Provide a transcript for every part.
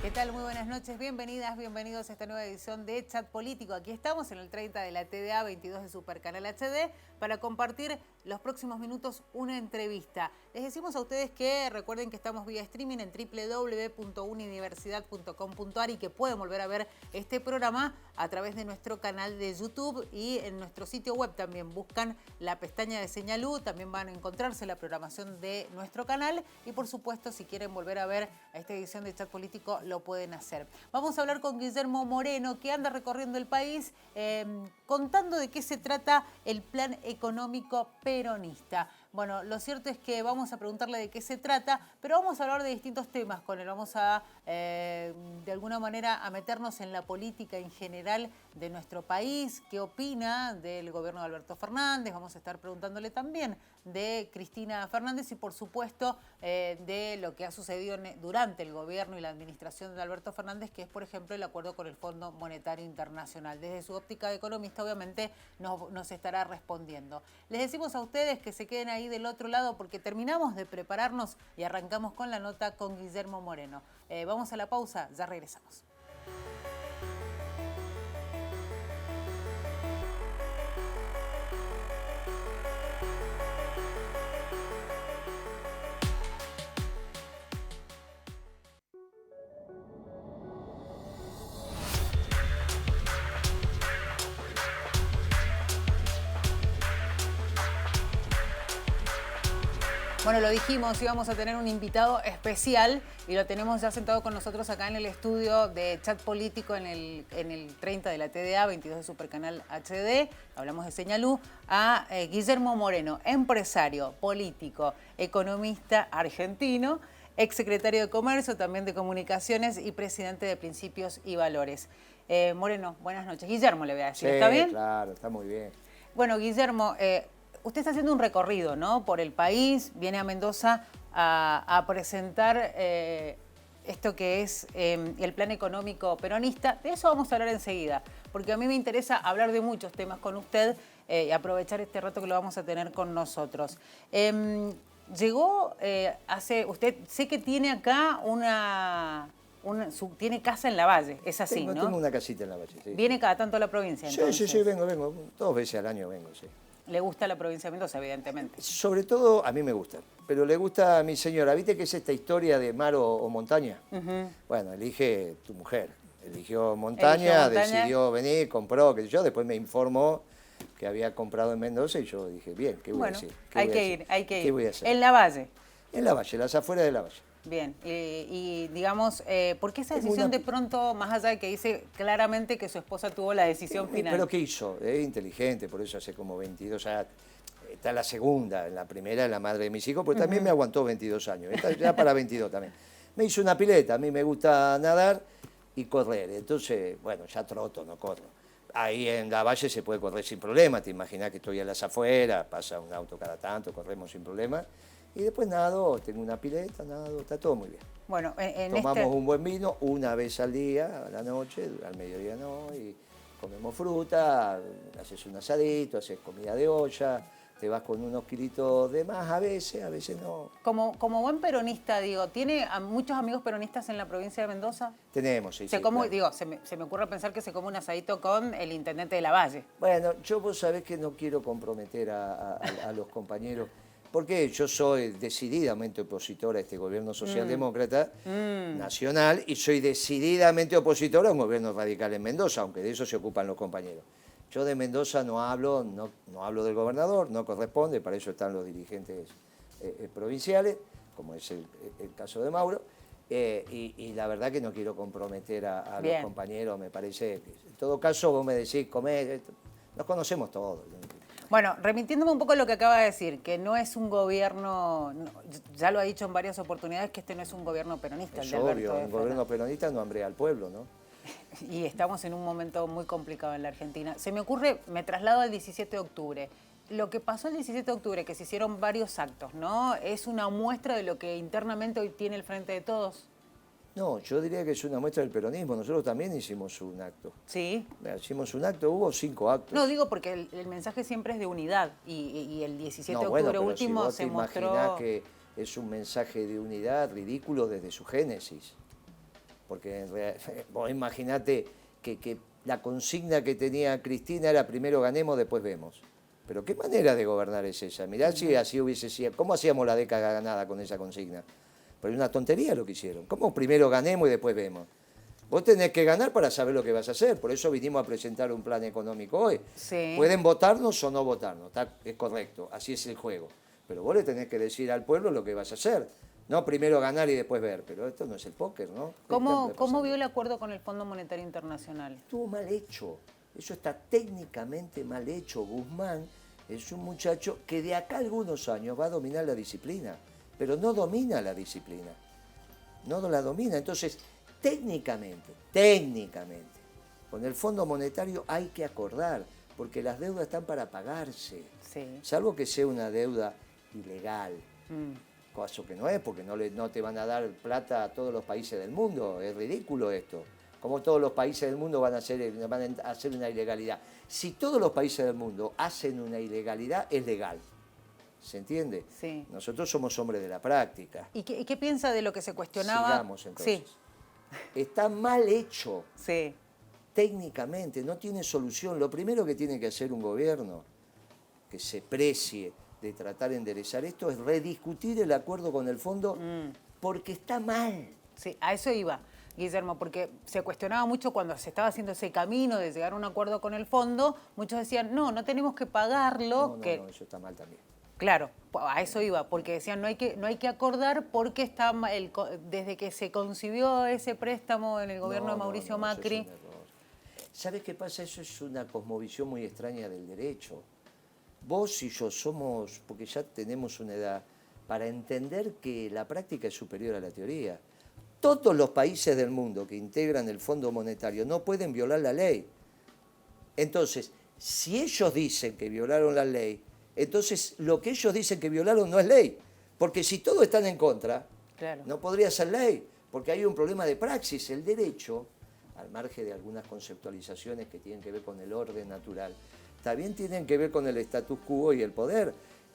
¿Qué tal? Muy buenas noches, bienvenidas, bienvenidos a esta nueva edición de Chat Político. Aquí estamos en el 30 de la TDA, 22 de Supercanal HD, para compartir los próximos minutos una entrevista. Les decimos a ustedes que recuerden que estamos vía streaming en www.universidad.com.ar y que pueden volver a ver este programa a través de nuestro canal de YouTube y en nuestro sitio web también. Buscan la pestaña de Señalú, también van a encontrarse la programación de nuestro canal y por supuesto si quieren volver a ver a esta edición de Chat Político lo pueden hacer. Vamos a hablar con Guillermo Moreno, que anda recorriendo el país contando de qué se trata el plan económico peronista. Bueno, lo cierto es que vamos a preguntarle de qué se trata, pero vamos a hablar de distintos temas con él. Vamos a, de alguna manera, a meternos en la política en general de nuestro país, qué opina del gobierno de Alberto Fernández. Vamos a estar preguntándole también de Cristina Fernández y, por supuesto, de lo que ha sucedido durante el gobierno y la administración de Alberto Fernández, que es, por ejemplo, el acuerdo con el Fondo Monetario Internacional. Desde su óptica de economista, obviamente, nos estará respondiendo. Les decimos a ustedes que se queden ahí del otro lado porque terminamos de prepararnos y arrancamos con la nota con Guillermo Moreno. Vamos a la pausa, ya regresamos. Bueno, lo dijimos, íbamos a tener un invitado especial y lo tenemos ya sentado con nosotros acá en el estudio de Chat Político en el 30 de la TDA, 22 de Supercanal HD. Hablamos de Señalú, a Guillermo Moreno, empresario, político, economista argentino, exsecretario de Comercio, también de Comunicaciones y presidente de Principios y Valores. Moreno, buenas noches. Guillermo le voy a decir, sí, ¿está bien? Claro, está muy bien. Bueno, Guillermo, usted está haciendo un recorrido, ¿no?, por el país, viene a Mendoza a presentar esto que es el plan económico peronista. De eso vamos a hablar enseguida, porque a mí me interesa hablar de muchos temas con usted y aprovechar este rato que lo vamos a tener con nosotros. Llegó usted sé que tiene acá tiene casa en Lavalle, es así, ¿no? Tengo una casita en Lavalle, sí. ¿Viene cada tanto a la provincia, entonces? Sí, vengo. 2 veces al año vengo, sí. Le gusta la provincia de Mendoza, evidentemente. Sobre todo, a mí me gusta, pero le gusta a mi señora. ¿Viste qué es esta historia de mar o montaña? Bueno, elige tu mujer. Eligió montaña, decidió venir, compró, que yo después me informó que había comprado en Mendoza y yo dije, bien, ¿qué voy a decir? Hay que ir. ¿Qué voy a hacer? ¿En Lavalle? En Lavalle, las afueras de Lavalle. Bien, y digamos, ¿por qué esa decisión de pronto, más allá de que dice claramente que su esposa tuvo la decisión final? ¿Pero qué hizo? Es inteligente, por eso hace como 22 años. Está la segunda, la primera es la madre de mis hijos, pero también me aguantó 22 años. Está ya para 22 también. Me hizo una pileta, a mí me gusta nadar y correr. Entonces, bueno, ya troto, no corro. Ahí en Lavalle se puede correr sin problema. Te imaginas que estoy a las afueras, pasa un auto cada tanto, corremos sin problema. Y después nado, tengo una pileta, nado, está todo muy bien. Bueno, tomamos un buen vino una vez al día, a la noche, al mediodía no, y comemos fruta, haces un asadito, haces comida de olla, te vas con unos kilitos de más a veces no. Como buen peronista, digo, ¿tiene a muchos amigos peronistas en la provincia de Mendoza? Tenemos, sí. Claro. Digo, se me ocurre pensar que se come un asadito con el intendente de Lavalle. Bueno, vos sabés que no quiero comprometer a los compañeros. Porque yo soy decididamente opositor a este gobierno socialdemócrata nacional y soy decididamente opositor a un gobierno radical en Mendoza, aunque de eso se ocupan los compañeros. Yo de Mendoza no hablo del gobernador, no corresponde, para eso están los dirigentes provinciales, como es el caso de Mauro, y la verdad que no quiero comprometer a los compañeros, me parece que en todo caso vos me decís, comer, nos conocemos todos. Bueno, remitiéndome un poco a lo que acaba de decir, que no es un gobierno, ya lo ha dicho en varias oportunidades, que este no es un gobierno peronista. Es obvio, un gobierno peronista no hambrea al pueblo, ¿no? Y estamos en un momento muy complicado en la Argentina. Se me ocurre, me traslado al 17 de octubre. Lo que pasó el 17 de octubre, que se hicieron varios actos, ¿no? ¿Es una muestra de lo que internamente hoy tiene el Frente de Todos? No, yo diría que es una muestra del peronismo. Nosotros también hicimos un acto. Sí. Hicimos un acto, hubo 5 actos. No, digo porque el mensaje siempre es de unidad y el 17 de octubre último se mostró... Imaginás que es un mensaje de unidad ridículo desde su génesis. porque vos imaginate que la consigna que tenía Cristina era primero ganemos, después vemos. Pero ¿qué manera de gobernar es esa? Mirá si así hubiese sido. ¿Cómo hacíamos la década ganada con esa consigna? Pero es una tontería lo que hicieron. ¿Cómo primero ganemos y después vemos? Vos tenés que ganar para saber lo que vas a hacer. Por eso vinimos a presentar un plan económico hoy. Sí. Pueden votarnos o no votarnos, es correcto, así es el juego. Pero vos le tenés que decir al pueblo lo que vas a hacer. No primero ganar y después ver. Pero esto no es el póker, ¿no? ¿Cómo vio el acuerdo con el Fondo Monetario Internacional? Estuvo mal hecho. Eso está técnicamente mal hecho. Guzmán es un muchacho que de acá a algunos años va a dominar la disciplina, pero no domina la disciplina. No la domina. Entonces, técnicamente, con el Fondo Monetario hay que acordar, porque las deudas están para pagarse. Sí. Salvo que sea una deuda ilegal. Caso que no es, porque no te van a dar plata a todos los países del mundo. Es ridículo esto. Como todos los países del mundo van a hacer una ilegalidad. Si todos los países del mundo hacen una ilegalidad, es legal. ¿Se entiende? Sí. Nosotros somos hombres de la práctica. ¿Y qué piensa de lo que se cuestionaba? Sigamos entonces. Sí. Está mal hecho. Sí. Técnicamente, no tiene solución. Lo primero que tiene que hacer un gobierno que se precie de tratar de enderezar esto es rediscutir el acuerdo con el fondo porque está mal. Sí, a eso iba, Guillermo, porque se cuestionaba mucho cuando se estaba haciendo ese camino de llegar a un acuerdo con el fondo, muchos decían, no tenemos que pagarlo. No, eso está mal también. Claro, a eso iba, porque decían no hay que acordar porque está desde que se concibió ese préstamo en el gobierno de Mauricio Macri. Eso es un error. ¿Sabes qué pasa? Eso es una cosmovisión muy extraña del derecho. Vos y yo somos, porque ya tenemos una edad, para entender que la práctica es superior a la teoría. Todos los países del mundo que integran el Fondo Monetario no pueden violar la ley. Entonces, si ellos dicen que violaron la ley, entonces lo que ellos dicen que violaron no es ley. Porque si todos están en contra, claro, no podría ser ley, porque hay un problema de praxis. El derecho, al margen de algunas conceptualizaciones que tienen que ver con el orden natural, también tienen que ver con el status quo y el poder.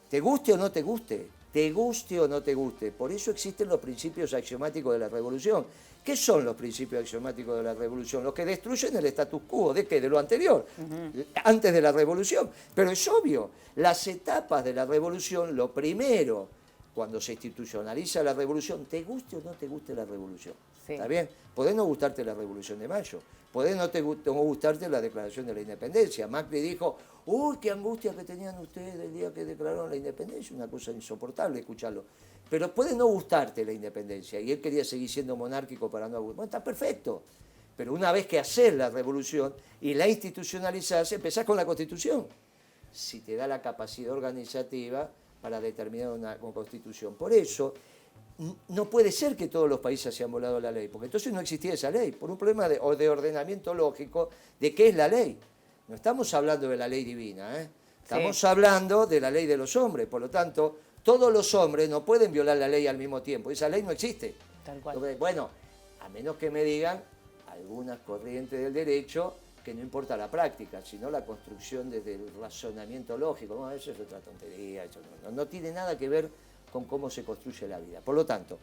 Te guste o no te guste, te guste o no te guste. Por eso existen los principios axiomáticos de la revolución. ¿Qué son los principios axiomáticos de la revolución? Los que destruyen el status quo. ¿De qué? De lo anterior, antes de la revolución. Pero es obvio, las etapas de la revolución, lo primero, cuando se institucionaliza la revolución, te guste o no te guste la revolución. Sí. ¿Está bien? Podés no gustarte la Revolución de Mayo, podés no gustarte la Declaración de la Independencia. Macri dijo, uy, qué angustia que tenían ustedes el día que declararon la independencia, una cosa insoportable escucharlo. Pero puede no gustarte la independencia, y él quería seguir siendo monárquico para no... Bueno, está perfecto, pero una vez que haces la revolución y la institucionalizás, empezás con la Constitución. Si te da la capacidad organizativa para determinar una constitución. Por eso, no puede ser que todos los países hayan violado la ley, porque entonces no existía esa ley, por un problema de ordenamiento lógico de qué es la ley. No estamos hablando de la ley divina, estamos hablando de la ley de los hombres, por lo tanto, todos los hombres no pueden violar la ley al mismo tiempo, esa ley no existe. Tal cual. Entonces, bueno, a menos que me digan algunas corrientes del derecho que no importa la práctica, sino la construcción desde el razonamiento lógico. No, eso es otra tontería, eso no tiene nada que ver con cómo se construye la vida. Por lo tanto,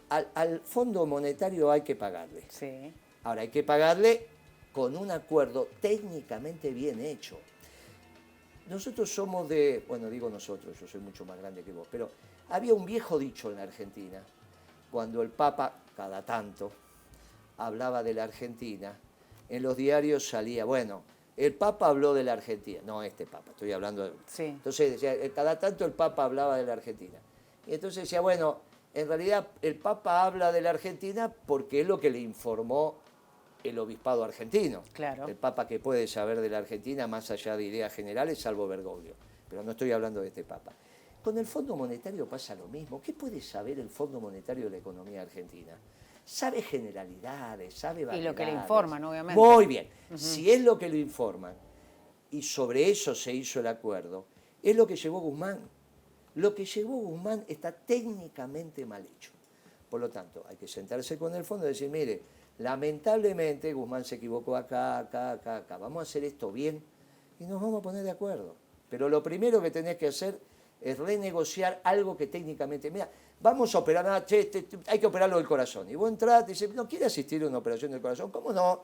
al Fondo Monetario hay que pagarle. Sí. Ahora, hay que pagarle con un acuerdo técnicamente bien hecho. Nosotros somos de, bueno, digo nosotros, yo soy mucho más grande que vos, pero había un viejo dicho en la Argentina, cuando el Papa, cada tanto, hablaba de la Argentina, en los diarios salía, bueno, el Papa habló de la Argentina, no este Papa, estoy hablando de... Sí. Entonces decía, cada tanto el Papa hablaba de la Argentina. Y entonces decía, bueno, en realidad el Papa habla de la Argentina porque es lo que le informó el obispado argentino. Claro. El Papa que puede saber de la Argentina más allá de ideas generales, salvo Bergoglio. Pero no estoy hablando de este Papa. Con el Fondo Monetario pasa lo mismo. ¿Qué puede saber el Fondo Monetario de la economía argentina? Sabe generalidades, sabe variedades. Y lo que le informan, obviamente. Muy bien. Si es lo que lo informan y sobre eso se hizo el acuerdo, es lo que llevó Guzmán. Lo que llevó Guzmán está técnicamente mal hecho. Por lo tanto, hay que sentarse con el fondo y decir, mire, lamentablemente Guzmán se equivocó acá. Vamos a hacer esto bien y nos vamos a poner de acuerdo. Pero lo primero que tenés que hacer es renegociar algo que técnicamente, mira, vamos a operar, che, hay que operarlo del corazón. Y vos entrás, te dices, ¿no quiere asistir a una operación del corazón? ¿Cómo no?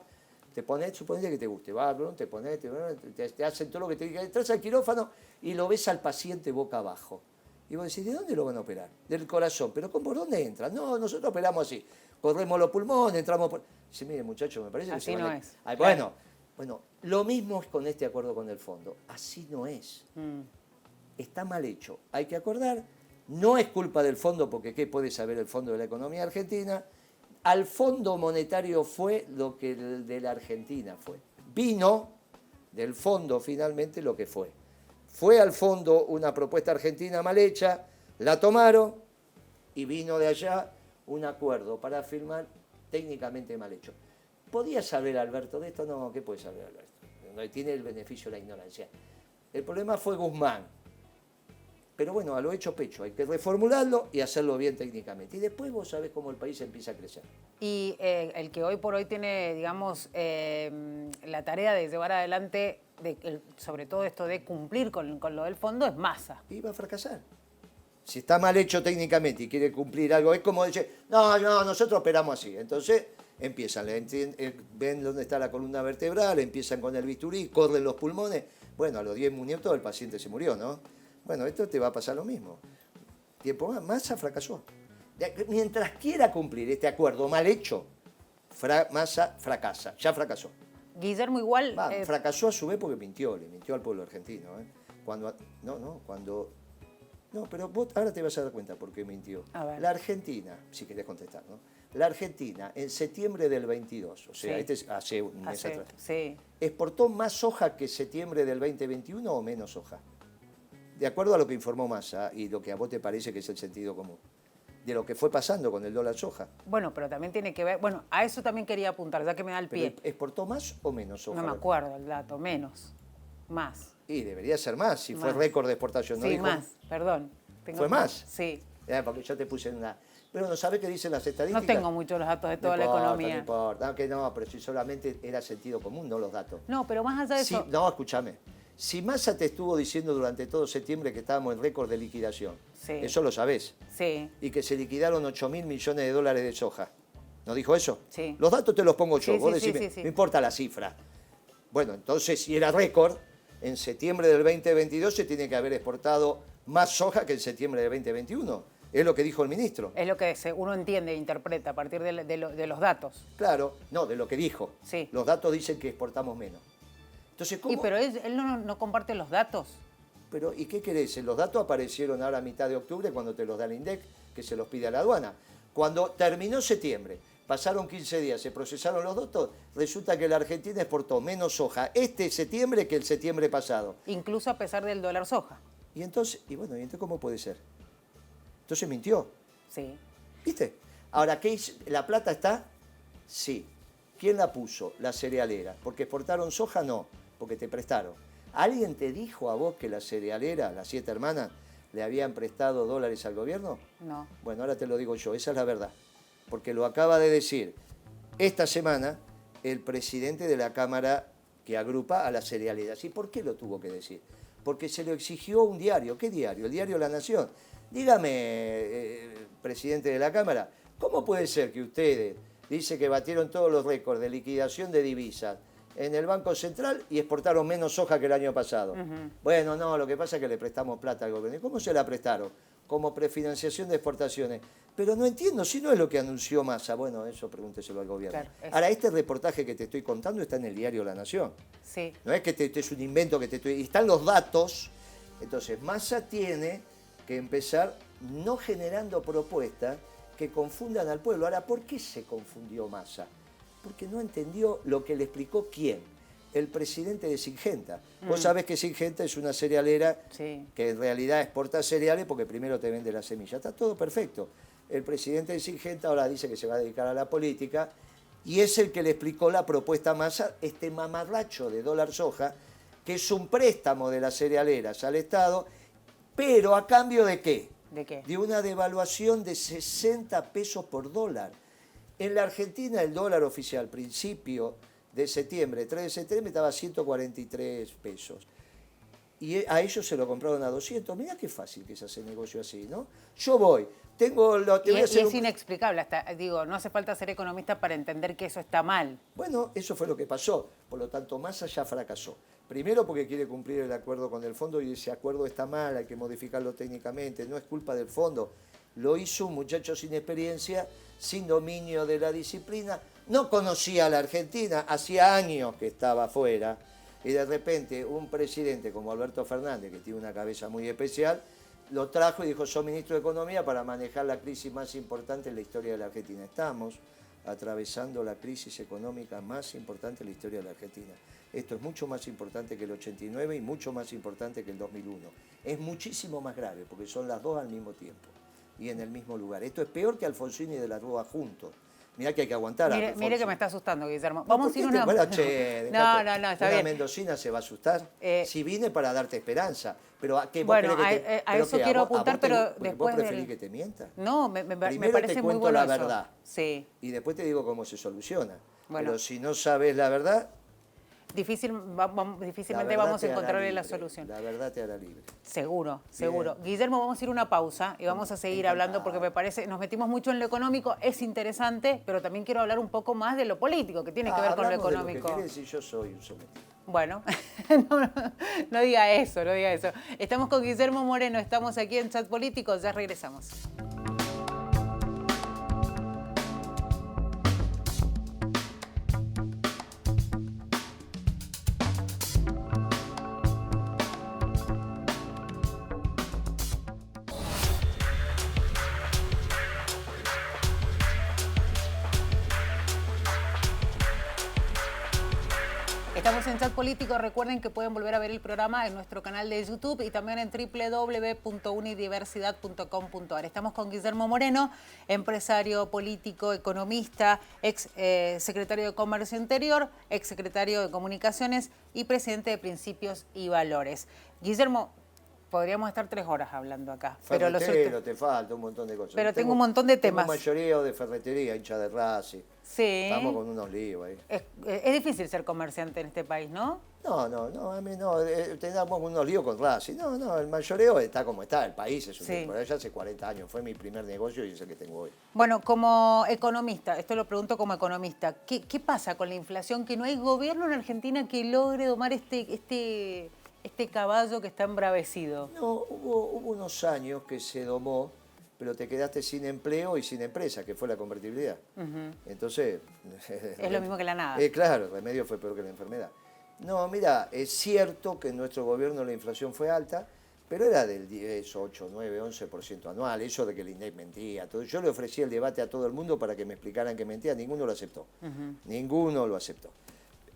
Te pones, suponete que te guste, vas, te pones, te hacen todo lo que te digan, entras al quirófano y lo ves al paciente boca abajo. Y vos decís, ¿de dónde lo van a operar? Del corazón. ¿Pero por dónde entran? No, nosotros operamos así. Corremos los pulmones, entramos por... Dice, mire, muchacho, me parece que así se van no a... es. Ay, bueno, lo mismo es con este acuerdo con el fondo. Así no es. Está mal hecho. Hay que acordar. No es culpa del fondo, porque ¿qué puede saber el Fondo de la Economía Argentina? Al Fondo Monetario fue lo que el de la Argentina fue. Vino del fondo finalmente lo que fue. Fue al fondo una propuesta argentina mal hecha, la tomaron y vino de allá un acuerdo para firmar técnicamente mal hecho. ¿Podía saber Alberto de esto? No, ¿qué puede saber Alberto? No tiene el beneficio de la ignorancia. El problema fue Guzmán. Pero bueno, a lo hecho pecho, hay que reformularlo y hacerlo bien técnicamente. Y después vos sabés cómo el país empieza a crecer. Y el que hoy por hoy tiene, digamos, la tarea de llevar adelante, sobre todo esto de cumplir con lo del fondo, es Massa. Y va a fracasar. Si está mal hecho técnicamente y quiere cumplir algo, es como decir, no, nosotros operamos así. Entonces empiezan, ven dónde está la columna vertebral, empiezan con el bisturí, corren los pulmones. Bueno, a los 10 minutos el paciente se murió, ¿no? Bueno, esto te va a pasar lo mismo. Tiempo más, Massa fracasó. Mientras quiera cumplir este acuerdo mal hecho, Massa fracasa, ya fracasó. Guillermo igual... fracasó a su vez porque mintió, le mintió al pueblo argentino. No, pero vos ahora te vas a dar cuenta por qué mintió. La Argentina, si querés contestar, ¿no? La Argentina, en septiembre del 22, o sea, sí. hace un mes atrás, sí. ¿exportó más soja que septiembre del 2021 o menos soja? De acuerdo a lo que informó Massa y lo que a vos te parece que es el sentido común, de lo que fue pasando con el dólar soja. Bueno, pero también tiene que ver, bueno, a eso también quería apuntar, ya que me da el pie. ¿Pero exportó más o menos soja? No me acuerdo el dato, menos, más. Y debería ser más, si fue récord de exportación. ¿No sí, dijo? más, perdón. ¿Fue más? Sí. Porque yo te puse en una... Pero ¿no sabés qué dicen las estadísticas? No tengo muchos los datos de toda la economía. No importa, aunque no, pero si solamente era sentido común, no los datos. No, pero más allá de eso... No, escúchame. Si Massa te estuvo diciendo durante todo septiembre que estábamos en récord de liquidación, sí. Eso lo sabés. Sí. Y que se liquidaron 8.000 millones de dólares de soja. ¿No dijo eso? Sí. Los datos te los pongo yo, sí, vos sí, decime, sí. No importa la cifra. Bueno, entonces si era récord, en septiembre del 2022 se tiene que haber exportado más soja que en septiembre del 2021. Es lo que dijo el ministro. Es lo que uno entiende e interpreta a partir de los datos. Claro, no, de lo que dijo. Sí. Los datos dicen que exportamos menos. Entonces, ¿cómo? Pero él no comparte los datos. Pero, ¿y qué querés? Los datos aparecieron ahora a mitad de octubre cuando te los da el INDEC, que se los pide a la aduana. Cuando terminó septiembre, pasaron 15 días, se procesaron los datos, resulta que la Argentina exportó menos soja este septiembre que el septiembre pasado. Incluso a pesar del dólar soja. Y entonces ¿cómo puede ser? Entonces mintió. Sí. ¿Viste? Ahora, ¿qué hizo? ¿La plata está? Sí. ¿Quién la puso? La cerealera. ¿Porque exportaron soja? No, porque te prestaron. ¿Alguien te dijo a vos que la cerealera, las 7 hermanas, le habían prestado dólares al gobierno? No. Bueno, ahora te lo digo yo, esa es la verdad. Porque lo acaba de decir esta semana el presidente de la Cámara que agrupa a las cerealeras. ¿Y por qué lo tuvo que decir? Porque se lo exigió un diario. ¿Qué diario? El diario La Nación. Dígame, presidente de la Cámara, ¿cómo puede ser que ustedes dice que batieron todos los récords de liquidación de divisas en el Banco Central y exportaron menos soja que el año pasado? Bueno, no, lo que pasa es que le prestamos plata al gobierno. ¿Y cómo se la prestaron? Como prefinanciación de exportaciones. Pero no entiendo, si no es lo que anunció Massa. Bueno, eso pregúnteselo al gobierno. Claro, ahora, este reportaje que te estoy contando está en el diario La Nación. Sí. No es que es un invento que te estoy... Y están los datos. Entonces, Massa tiene que empezar no generando propuestas que confundan al pueblo. Ahora, ¿por qué se confundió Massa? Porque no entendió lo que le explicó ¿quién? El presidente de Singenta. Vos sabés que Singenta es una cerealera que en realidad exporta cereales porque primero te vende la semilla. Está todo perfecto. El presidente de Singenta ahora dice que se va a dedicar a la política y es el que le explicó la propuesta a Massa, este mamarracho de dólar soja, que es un préstamo de las cerealeras al Estado, pero ¿a cambio de qué? ¿De qué? De una devaluación de 60 pesos por dólar. En la Argentina el dólar oficial, principio de septiembre, 3 de septiembre, estaba a 143 pesos. y a ellos se lo compraron a 200. Mirá qué fácil que es hacer negocio así, ¿no? Yo voy, te voy a hacer es inexplicable, hasta, digo, no hace falta ser economista para entender que eso está mal. Bueno, eso fue lo que pasó, por lo tanto Massa ya fracasó. Primero porque quiere cumplir el acuerdo con el fondo y ese acuerdo está mal, hay que modificarlo técnicamente, no es culpa del fondo. Lo hizo un muchacho sin experiencia, sin dominio de la disciplina, no conocía a la Argentina, hacía años que estaba afuera, y de repente un presidente como Alberto Fernández, que tiene una cabeza muy especial, lo trajo y dijo, soy ministro de Economía para manejar la crisis más importante en la historia de la Argentina. Estamos atravesando la crisis económica más importante en la historia de la Argentina. Esto es mucho más importante que el 89 y mucho más importante que el 2001. Es muchísimo más grave porque son las dos al mismo tiempo y en el mismo lugar. Esto es peor que Alfonsín y De la Rúa juntos. Mirá que hay que aguantar. Mire que me está asustando, Guillermo. Vamos a ir una... Bueno, che, no, está bien. Mendocina se va a asustar. Si vine para darte esperanza. Pero ¿a qué? Bueno, a eso quiero apuntar, pero después... ¿Vos preferís que te mienta? No, me Primero parece te muy cuento bueno la eso. verdad. Sí. Y después te digo cómo se soluciona. Bueno. Pero si no sabes la verdad... Difícilmente vamos a encontrarle la solución. La verdad te hará libre. Seguro, seguro. Bien. Guillermo, vamos a ir a una pausa y vamos a seguir hablando porque me parece, nos metimos mucho en lo económico, es interesante, pero también quiero hablar un poco más de lo político, que tiene que ver con lo económico. De lo que querés, y yo soy un sometido. Bueno, no diga eso, no diga eso. Estamos con Guillermo Moreno, estamos aquí en Chat Político, ya regresamos. Estamos en Chat Político. Recuerden que pueden volver a ver el programa en nuestro canal de YouTube y también en www.unidiversidad.com.ar. Estamos con Guillermo Moreno, empresario, político, economista, ex secretario de Comercio Interior, ex secretario de Comunicaciones y presidente de Principios y Valores. Guillermo, podríamos estar 3 horas hablando acá. Ferretero, te falta un montón de cosas. Pero tengo un montón de temas. Tengo mayoría de ferretería, hincha de Racing. Sí. Estamos con unos líos ahí. Es difícil ser comerciante en este país, ¿no? No, a mí no. Tenemos unos líos con Racing. No, el mayoreo está como está. El país es un por allá hace 40 años. Fue mi primer negocio y es el que tengo hoy. Bueno, como economista, esto lo pregunto como economista, ¿qué pasa con la inflación? Que no hay gobierno en Argentina que logre domar este caballo que está embravecido. No, hubo unos años que se domó, pero te quedaste sin empleo y sin empresa, que fue la convertibilidad. Entonces... Es lo mismo que la nada. Claro, el remedio fue peor que la enfermedad. No, mira, es cierto que en nuestro gobierno la inflación fue alta, pero era del 10, 8, 9, 11% anual, eso de que el INDEC mentía. Todo. Yo le ofrecí el debate a todo el mundo para que me explicaran que mentía, ninguno lo aceptó. Ninguno lo aceptó.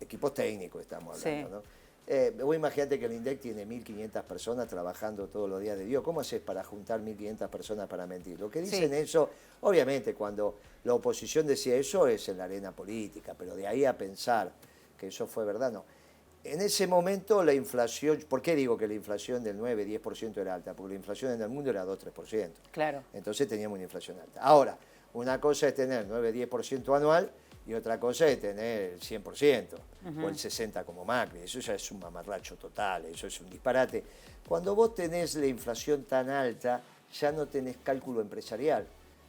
Equipos técnicos estamos hablando, ¿no? Vos imaginate que el INDEC tiene 1.500 personas trabajando todos los días de Dios. ¿Cómo haces para juntar 1.500 personas para mentir? Lo que dicen eso, obviamente cuando la oposición decía eso es en la arena política, pero de ahí a pensar que eso fue verdad, no. En ese momento la inflación, ¿por qué digo que la inflación del 9-10% era alta? Porque la inflación en el mundo era 2-3%. Claro. Entonces teníamos una inflación alta. Ahora, una cosa es tener 9-10% anual y otra cosa es tener el 100% o el 60% como Macri. Eso ya es un mamarracho total, eso es un disparate. Cuando vos tenés la inflación tan alta, ya no tenés cálculo empresarial,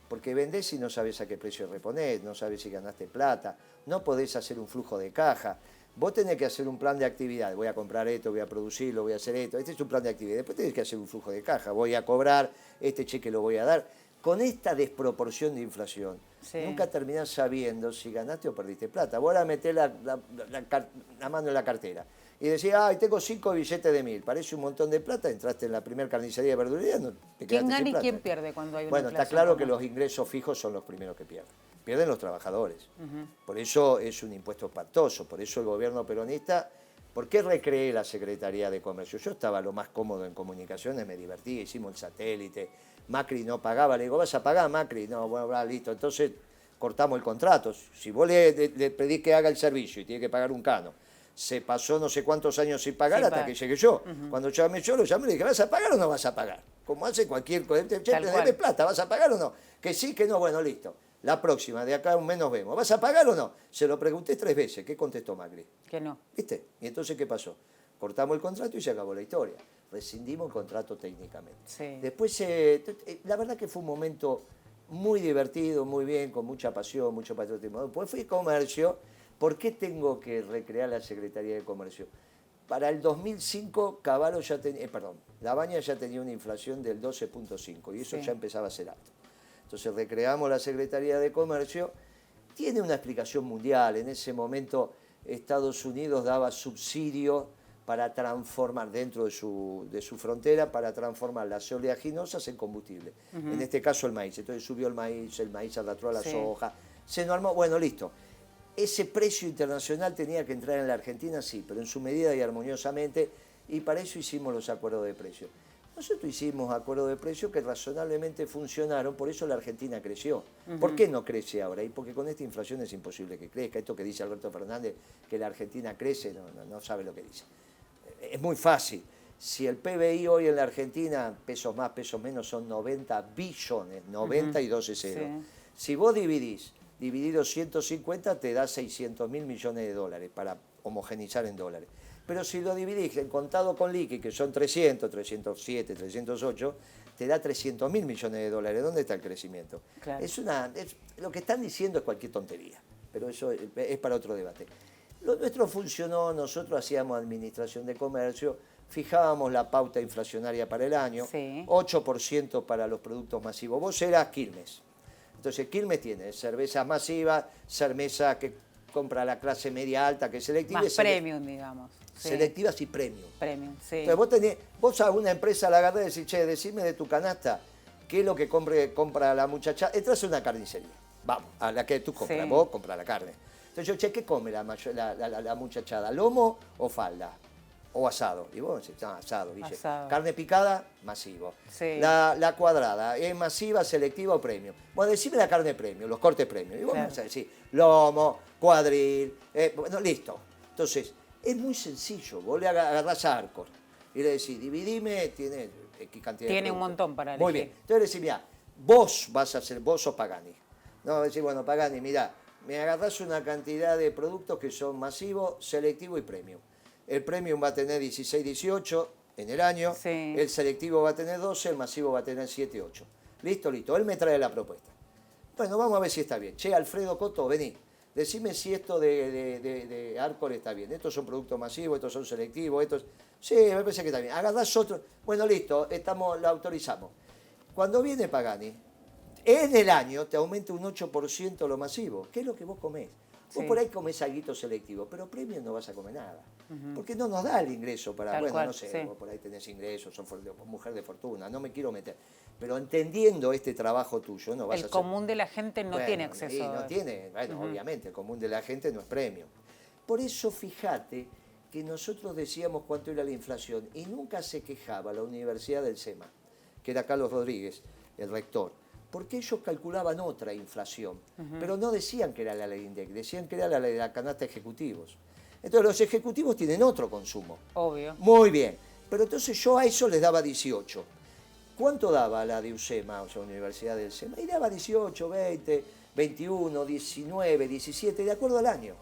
porque vendés y no sabés a qué precio reponés, no sabés si ganaste plata, no podés hacer un flujo de caja. Vos tenés que hacer un plan de actividad, voy a comprar esto, voy a producirlo, voy a hacer esto. Este es un plan de actividad. Después tenés que hacer un flujo de caja, voy a cobrar, este cheque lo voy a dar. Con esta desproporción de inflación, nunca terminás sabiendo si ganaste o perdiste plata. Vos ahora metés la mano en la cartera y decís, ay, tengo 5 billetes de 1.000, parece un montón de plata, entraste en la primera carnicería de verdulería, no te quedaste sin plata. ¿Quién gana y quién pierde cuando hay una inflación? Bueno, está claro que los ingresos fijos son los primeros que pierden. Pierden los trabajadores. Por eso es un impuesto espantoso, por eso el gobierno peronista... ¿Por qué recreé la Secretaría de Comercio? Yo estaba lo más cómodo en comunicaciones, me divertí, hicimos el satélite, Macri no pagaba, le digo, ¿vas a pagar, Macri? No, bueno, listo, entonces cortamos el contrato. Si vos le pedís que haga el servicio y tiene que pagar un cano, se pasó no sé cuántos años sin pagar hasta que llegué yo. Cuando llamé yo, lo llamé y le dije, ¿vas a pagar o no vas a pagar? Como hace cualquier... Che, te debe plata, ¿vas a pagar o no? Que sí, que no, bueno, listo. La próxima, de acá a un mes nos vemos. ¿Vas a pagar o no? Se lo pregunté 3 veces. ¿Qué contestó Macri? Que no. ¿Viste? ¿Y entonces qué pasó? cortamos el contrato y se acabó la historia. Rescindimos el contrato técnicamente. Sí. Después, la verdad que fue un momento muy divertido, muy bien, con mucha pasión, mucho patriotismo. Después fui comercio. ¿Por qué tengo que recrear la Secretaría de Comercio? Para el 2005, Cavallo ya tenía, Lavagna ya tenía una inflación del 12.5 y eso ya empezaba a ser alto. Entonces recreamos la Secretaría de Comercio. Tiene una explicación mundial. En ese momento Estados Unidos daba subsidio para transformar dentro de su frontera, para transformar las oleaginosas en combustible. En este caso el maíz. Entonces subió el maíz arrastró a la soja. Se nos armó, bueno, listo. Ese precio internacional tenía que entrar en la Argentina, sí, pero en su medida y armoniosamente, y para eso hicimos los acuerdos de precio. Nosotros hicimos acuerdos de precio que razonablemente funcionaron, por eso la Argentina creció. ¿Por qué no crece ahora? Y porque con esta inflación es imposible que crezca. Esto que dice Alberto Fernández, que la Argentina crece, no sabe lo que dice. Es muy fácil. Si el PBI hoy en la Argentina, pesos más, pesos menos, son 90 billones, 90 y 12 ceros. Sí. Si vos dividido 150 te da 600 mil millones de dólares para homogenizar en dólares. Pero si lo dividís en contado con liqui, que son 300, 307, 308, te da 300 mil millones de dólares. ¿Dónde está el crecimiento? Claro. Lo que están diciendo es cualquier tontería, pero eso es para otro debate. Lo nuestro funcionó, nosotros hacíamos administración de comercio, fijábamos la pauta inflacionaria para el año, 8% para los productos masivos. Vos eras Quilmes. Entonces, Quilmes tiene cervezas masivas, cerveza que compra la clase media alta, que es selectiva. Más premium, digamos. Selectivas y premium. Premium, sí. Entonces, vos a una empresa la agarrás y decís, che, decime de tu canasta, ¿qué es lo que compra la muchacha? Entras a una carnicería. Vamos, a la que tú compras, vos compras la carne. Entonces yo, che, ¿qué come la muchachada? ¿Lomo o falda? O asado. Y vos decís, asado, dice. Carne picada, masivo. Sí. La cuadrada, ¿es masiva, selectiva o premium? Bueno, decime la carne premium, los cortes premium. Y vos vas a decir, lomo, cuadril, bueno, listo. Entonces, es muy sencillo. Vos le agarrás a Arcor y le decís, dividime, tiene X cantidad de Tiene un montón para elegir. Muy bien. Entonces le decís, mirá, vos vas a ser, vos sos Pagani. No, decís, bueno, Pagani, mirá, me agarrás una cantidad de productos que son masivo, selectivo y premium. El premium va a tener 16, 18 en el año, el selectivo va a tener 12, el masivo va a tener 7, 8. Listo, listo. Él me trae la propuesta. Bueno, vamos a ver si está bien. Che, Alfredo Coto, vení. Decime si esto de Arcor está bien. Estos son productos masivos, estos son selectivos, estos... Sí, me parece que está bien. Agarrás otro... Bueno, listo, lo autorizamos. Cuando viene Pagani, en el año te aumenta un 8% lo masivo. ¿Qué es lo que vos comés? Vos por ahí comés alguito selectivo, pero premium no vas a comer nada. Porque no nos da el ingreso para... Bueno, no sé, vos por ahí tenés ingresos, sos mujer de fortuna, no me quiero meter. Pero entendiendo este trabajo tuyo, no vas a hacer... El común de la gente no tiene acceso. Sí, no tiene, bueno, obviamente, el común de la gente no es premium. Por eso, fíjate que nosotros decíamos cuánto era la inflación y nunca se quejaba la Universidad del SEMA, que era Carlos Rodríguez, el rector, porque ellos calculaban otra inflación, pero no decían que era la ley INDEC, decían que era la ley de la canasta de ejecutivos. Entonces los ejecutivos tienen otro consumo. Obvio. Muy bien, pero entonces yo a eso les daba 18. ¿Cuánto daba la de USEMA, o sea, Universidad del SEMA? Y daba 18, 20, 21, 19, 17, de acuerdo al año.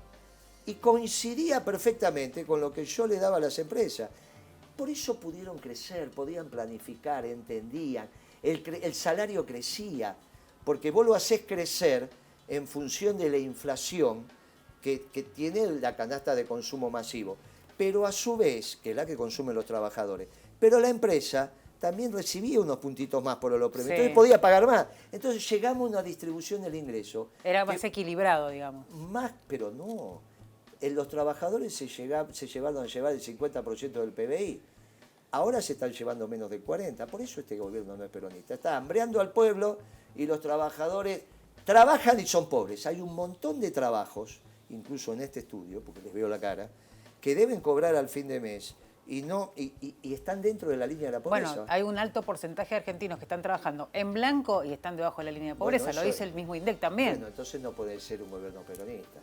Y coincidía perfectamente con lo que yo le daba a las empresas. Por eso pudieron crecer, podían planificar, entendían. El salario crecía, porque vos lo hacés crecer en función de la inflación que tiene la canasta de consumo masivo, pero a su vez, que es la que consumen los trabajadores, pero la empresa también recibía unos puntitos más por los premios, entonces podía pagar más. Entonces llegamos a una distribución del ingreso. Era más equilibrado, digamos. Más, pero no. Los trabajadores se llevaron a llevar el 50% del PBI. Ahora se están llevando menos del 40%. Por eso este gobierno no es peronista. Está hambreando al pueblo y los trabajadores trabajan y son pobres. Hay un montón de trabajos, incluso en este estudio, porque les veo la cara, que deben cobrar al fin de mes y están dentro de la línea de la pobreza. Bueno, hay un alto porcentaje de argentinos que están trabajando en blanco y están debajo de la línea de pobreza. Bueno, lo dice el mismo INDEC también. Bueno, entonces no puede ser un gobierno peronista.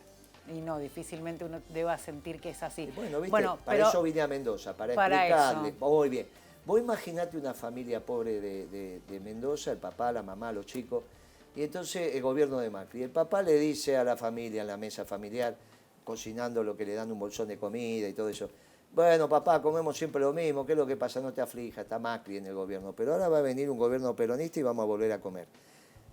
Y no, difícilmente uno deba sentir que es así. Bueno, ¿viste? Para eso vine a Mendoza, para explicarle. Eso. Muy bien. Vos imaginate una familia pobre de Mendoza, el papá, la mamá, los chicos, y entonces el gobierno de Macri. El papá le dice a la familia, en la mesa familiar, cocinando lo que le dan un bolsón de comida y todo eso, bueno, papá, comemos siempre lo mismo, ¿qué es lo que pasa? No te aflija, está Macri en el gobierno, pero ahora va a venir un gobierno peronista y vamos a volver a comer.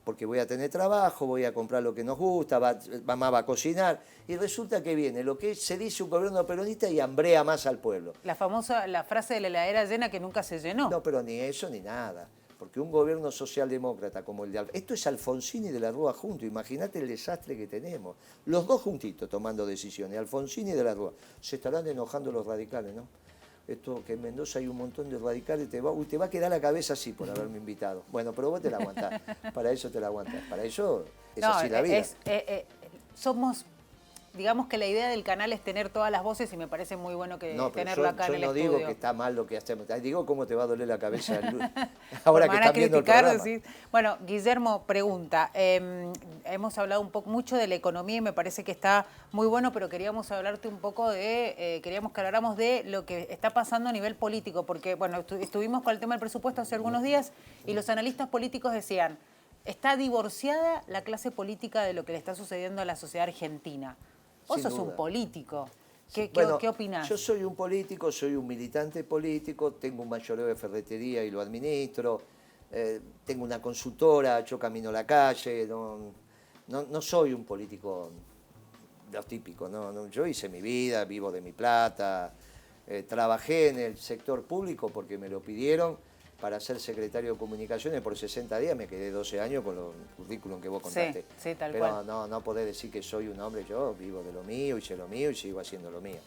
Porque voy a tener trabajo, voy a comprar lo que nos gusta, mamá va a cocinar, y resulta que viene lo que se dice un gobierno peronista y hambrea más al pueblo. La frase de la heladera llena que nunca se llenó. No, pero ni eso ni nada. Porque un gobierno socialdemócrata como el de esto es Alfonsín y de la Rúa juntos, imagínate el desastre que tenemos. Los dos juntitos tomando decisiones, Alfonsín y de la Rúa. Se estarán enojando los radicales, ¿no? Esto que en Mendoza hay un montón de radicales, te va a quedar la cabeza así por haberme invitado. Bueno, pero vos te la aguantás, para eso te la aguantás, para eso es así la vida. Somos, digamos que la idea del canal es tener todas las voces y me parece muy bueno que tenerlo acá en el estudio. Yo no digo que está mal lo que hacemos, digo cómo te va a doler la cabeza ahora que están viendo el programa. ¿Sí? Bueno, Guillermo pregunta, hemos hablado mucho de la economía y me parece que está muy bueno, pero queríamos hablarte un poco queríamos que habláramos de lo que está pasando a nivel político, porque bueno, estuvimos con el tema del presupuesto hace algunos días y los analistas políticos decían, está divorciada la clase política de lo que le está sucediendo a la sociedad argentina. Vos sos un político. ¿Qué opinás? Yo soy un político, soy un militante político, tengo un mayoreo de ferretería y lo administro, tengo una consultora, yo camino la calle, no soy un político lo típico, yo hice mi vida, vivo de mi plata, trabajé en el sector público porque me lo pidieron para ser secretario de Comunicaciones por 60 días, me quedé 12 años con los currículum que vos contaste. Sí, tal cual. Pero no podés decir que soy un hombre, yo vivo de lo mío, hice lo mío y sigo haciendo lo mío.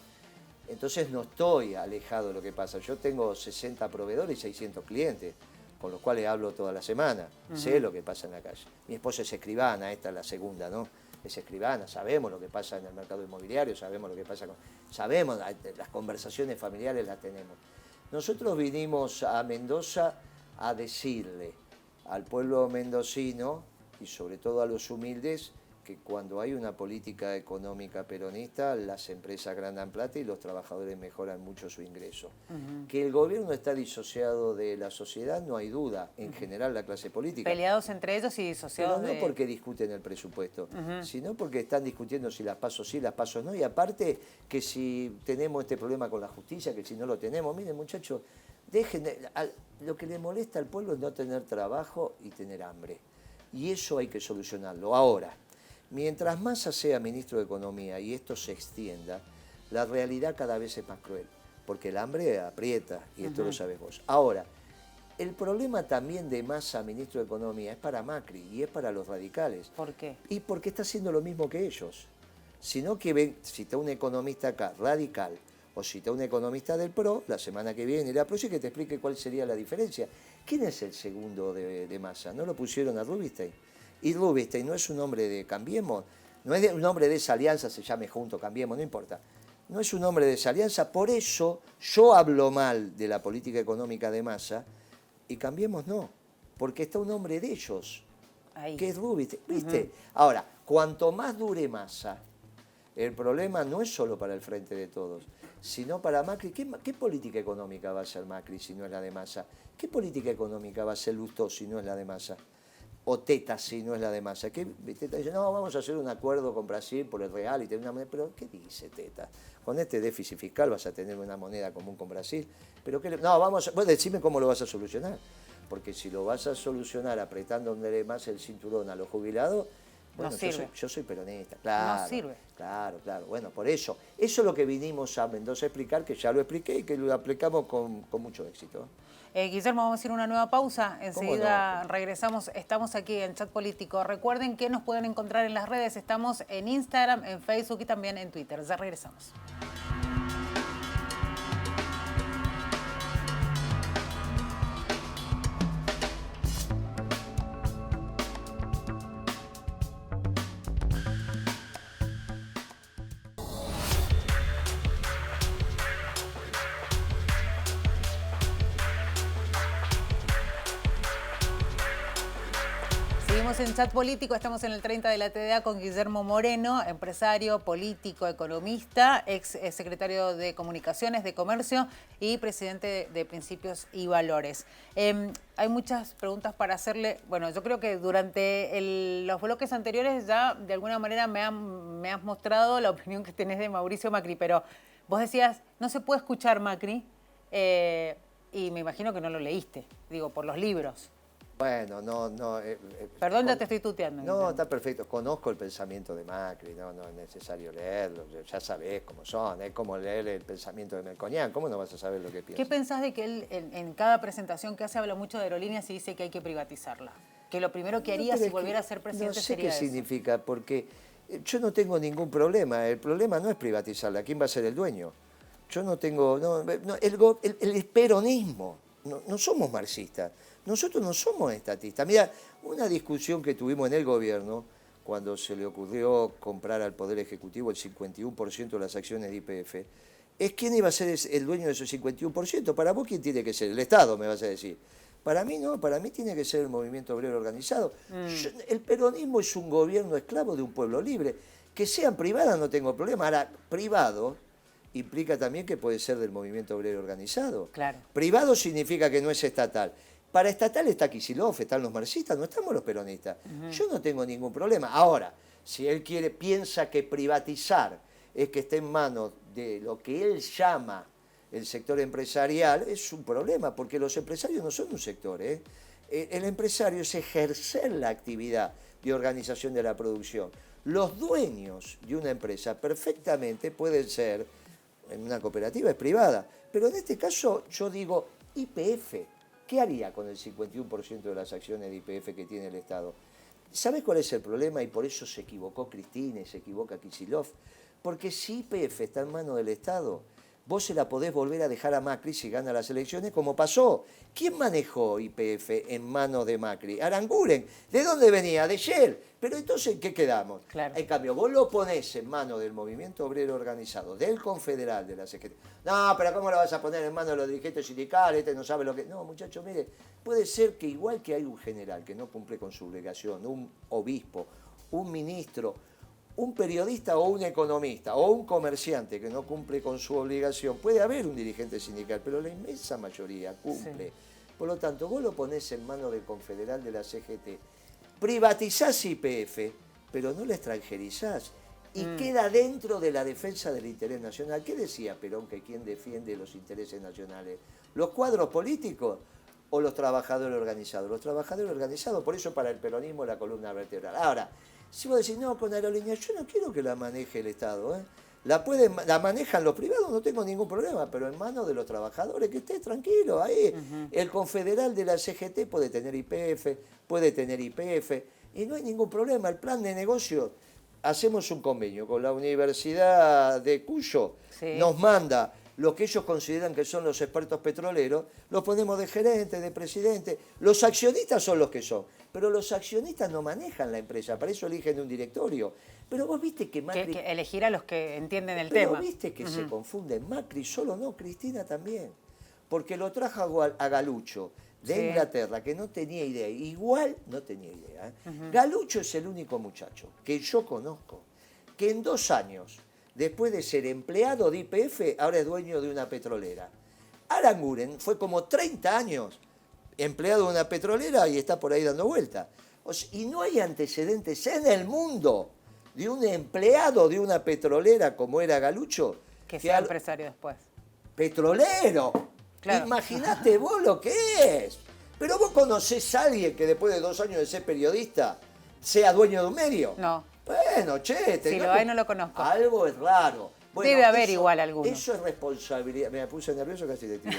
Entonces no estoy alejado de lo que pasa. Yo tengo 60 proveedores y 600 clientes, con los cuales hablo toda la semana. Sé lo que pasa en la calle. Mi esposa es escribana, esta es la segunda, ¿no? Es escribana, sabemos lo que pasa en el mercado inmobiliario, sabemos lo que pasa sabemos, las conversaciones familiares las tenemos. Nosotros vinimos a Mendoza a decirle al pueblo mendocino y sobre todo a los humildes que cuando hay una política económica peronista las empresas ganan plata y los trabajadores mejoran mucho su ingreso. Que el gobierno está disociado de la sociedad, no hay duda, en general la clase política. Peleados entre ellos y disociados. Pero no porque discuten el presupuesto, sino porque están discutiendo si las paso sí, las paso no, y aparte que si tenemos este problema con la justicia, que si no lo tenemos, miren muchachos, lo que le molesta al pueblo es no tener trabajo y tener hambre. Y eso hay que solucionarlo. Ahora, mientras Massa sea ministro de Economía y esto se extienda, la realidad cada vez es más cruel, porque el hambre aprieta, y esto lo sabes vos. Ahora, el problema también de Massa, ministro de Economía, es para Macri y es para los radicales. ¿Por qué? Y porque está haciendo lo mismo que ellos. Sino que si está un economista acá, radical, o si está un economista del PRO, la semana que viene, la próxima, que te explique cuál sería la diferencia. ¿Quién es el segundo de Massa? ¿No lo pusieron a Rubinstein? Y Rubinstein no es un hombre de Cambiemos, no es un hombre de esa alianza, se llame Junto Cambiemos, no importa. No es un hombre de esa alianza, por eso yo hablo mal de la política económica de Massa y Cambiemos no, porque está un hombre de ellos, que es Rubinstein, ¿viste? Ahora, cuanto más dure Massa, el problema no es solo para el Frente de Todos, sino para Macri. ¿Qué política económica va a hacer Macri si no es la de Massa? ¿Qué política económica va a hacer Lustó si no es la de Massa? O Teta si no es la de Massa. Teta dice, no, vamos a hacer un acuerdo con Brasil por el real y tener una moneda. Pero, ¿qué dice Teta? Con este déficit fiscal vas a tener una moneda común con Brasil. Pero no, vos decime cómo lo vas a solucionar. Porque si lo vas a solucionar apretándole más el cinturón a los jubilados, bueno, no yo soy peronista, claro. No sirve. Claro. Bueno, por eso. Eso es lo que vinimos a Mendoza a explicar, que ya lo expliqué y que lo aplicamos con mucho éxito. Guillermo, vamos a ir a una nueva pausa. Enseguida regresamos. Estamos aquí en Chat Político. Recuerden que nos pueden encontrar en las redes. Estamos en Instagram, en Facebook y también en Twitter. Ya regresamos. En Chat Político, estamos en el 30 de la TDA con Guillermo Moreno, empresario, político, economista, ex secretario de Comunicaciones, de Comercio y presidente de Principios y Valores. Hay muchas preguntas para hacerle. Bueno, yo creo que durante los bloques anteriores ya de alguna manera me has mostrado la opinión que tenés de Mauricio Macri, pero Vos decías, no se puede escuchar Macri, y me imagino que no lo leíste, digo, por los libros. Bueno, no. Perdón, ya te estoy tuteando. No, está perfecto. Conozco el pensamiento de Macri, no es necesario leerlo. Ya sabés cómo son. Es como leer el pensamiento de Melconian. ¿Cómo no vas a saber lo que piensa? ¿Qué pensás de que él en cada presentación que hace habla mucho de aerolíneas y dice que hay que privatizarla? Que lo primero que haría si volviera a ser presidente sería eso. No sé qué significa, porque yo no tengo ningún problema. El problema no es privatizarla. ¿Quién va a ser el dueño? Yo no tengo... el peronismo. No somos marxistas. Nosotros no somos estatistas. Mira, una discusión que tuvimos en el gobierno, cuando se le ocurrió comprar al Poder Ejecutivo el 51% de las acciones de YPF, es quién iba a ser el dueño de ese 51%. Para vos, ¿quién tiene que ser? El Estado, me vas a decir. Para mí no, para mí tiene que ser el movimiento obrero organizado. El peronismo es un gobierno esclavo de un pueblo libre. Que sean privadas no tengo problema. Ahora, privado implica también que puede ser del movimiento obrero organizado. Claro. Privado significa que no es estatal. Para estatal está Kicillof, están los marxistas, no estamos los peronistas. Yo no tengo ningún problema. Ahora, si él piensa que privatizar es que esté en manos de lo que él llama el sector empresarial, es un problema, porque los empresarios no son un sector. El empresario es ejercer la actividad de organización de la producción. Los dueños de una empresa perfectamente pueden ser, en una cooperativa es privada, pero en este caso yo digo YPF. ¿Qué haría con el 51% de las acciones de YPF que tiene el Estado? ¿Sabes cuál es el problema? Y por eso se equivocó Cristina y se equivoca Kicillof. Porque si YPF está en manos del Estado, vos se la podés volver a dejar a Macri si gana las elecciones, como pasó. ¿Quién manejó YPF en manos de Macri? Aranguren. ¿De dónde venía? De Shell. Pero entonces, ¿en qué quedamos? Claro. En cambio, vos lo ponés en manos del movimiento obrero organizado, del confederal, de la CGT. No, pero ¿cómo lo vas a poner en manos de los dirigentes sindicales? Este no sabe lo que... No, muchachos, mire, puede ser que igual que hay un general que no cumple con su obligación, un obispo, un ministro, un periodista o un economista o un comerciante que no cumple con su obligación, puede haber un dirigente sindical, pero la inmensa mayoría cumple. Sí. Por lo tanto, vos lo ponés en manos del confederal de la CGT, privatizás YPF, pero no la extranjerizás y queda dentro de la defensa del interés nacional. ¿Qué decía Perón que quién defiende los intereses nacionales? ¿Los cuadros políticos o los trabajadores organizados? Los trabajadores organizados, por eso para el peronismo la columna vertebral. Ahora, si vos decís, no, con Aerolíneas, yo no quiero que la maneje el Estado, la manejan los privados, no tengo ningún problema, pero en manos de los trabajadores, que esté tranquilo ahí. El confederal de la CGT puede tener YPF, puede tener YPF, y no hay ningún problema. El plan de negocio, hacemos un convenio con la Universidad de Cuyo, nos manda lo que ellos consideran que son los expertos petroleros, los ponemos de gerente, de presidente. Los accionistas son los que son, pero los accionistas no manejan la empresa, para eso eligen un directorio. Pero vos viste que Macri... Que elegir a los que entienden el tema. tema. Pero viste que se confunden. Macri solo no, Cristina también. Porque lo trajo a Galucho de Inglaterra, que no tenía idea. Igual no tenía idea. Galucho es el único muchacho que yo conozco que en 2 años, después de ser empleado de YPF, ahora es dueño de una petrolera. Aranguren fue como 30 años empleado de una petrolera y está por ahí dando vuelta. Y no hay antecedentes en el mundo de un empleado de una petrolera como era Galucho. Que sea empresario después. ¡Petrolero! Claro. Imaginate vos lo que es. Pero vos conocés a alguien que después de 2 años de ser periodista sea dueño de un medio. No. Bueno, si lo hay, no lo conozco. Algo es raro. Bueno, debe haber igual alguno. Eso es responsabilidad. Me puse nervioso, casi te tiro.